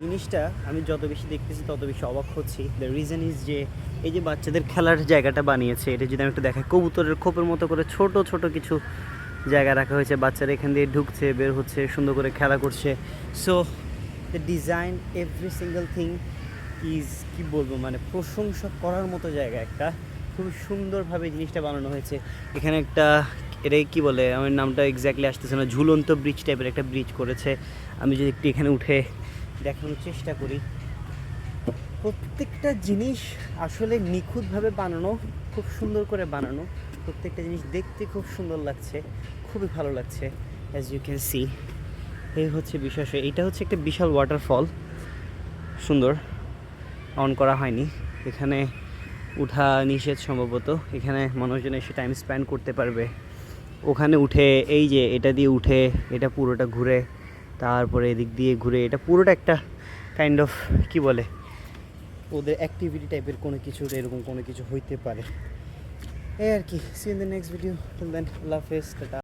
জিনিসটা আমি যত বেশি দেখতেছি তত বেশি অবাক হচ্ছি। দ্য রিজন ইজ যে এই যে বাচ্চাদের খেলার জায়গাটা বানিয়েছে, এটা যদি আমি একটু দেখাই, কবুতরের খোপের মতো করে ছোট ছোট কিছু জায়গা রাখা হয়েছে। বাচ্চারা এখান দিয়ে ঢুকছে, বের হচ্ছে, সুন্দর করে খেলা করছে। So the design, every single thing is, কি বলবো, মানে প্রশংসা করার মতো জায়গা একটা। খুব সুন্দরভাবে জিনিসটা বানানো হয়েছে। এখানে একটা, এটাই কি বলে, আমার নামটা এক্স্যাক্টলি আসতেছে না, ঝুলন্ত ব্রিজ টাইপের একটা ব্রিজ করেছে। আমি যদি একটু এখানে উঠে দেখানোর চেষ্টা করি, প্রত্যেকটা জিনিস আসলে নিখুঁতভাবে বানানো, খুব সুন্দর করে বানানো। প্রত্যেকটা জিনিস দেখতে খুব সুন্দর লাগছে, খুবই ভালো লাগছে। অ্যাজ ইউ ক্যান সি, এই হচ্ছে বিষয়। এইটা হচ্ছে একটা বিশাল ওয়াটারফল, সুন্দর, অন করা হয়নি। এখানে উঠা নিষেধ সম্ভবত। এখানে মানুষজন এসে টাইম স্পেন্ড করতে পারবে। ওখানে উঠে, এই যে এটা দিয়ে উঠে, এটা পুরোটা ঘুরে, তারপরে এদিক দিয়ে ঘুরে, এটা পুরোটা একটা কাইন্ড অফ, কি বলে, ওদের অ্যাক্টিভিটি টাইপের কোনো কিছু, এরকম কোনো কিছু হইতে পারে। এই আর কি। See in the next video. Till then, আল্লাহ হাফেজ, টাটা।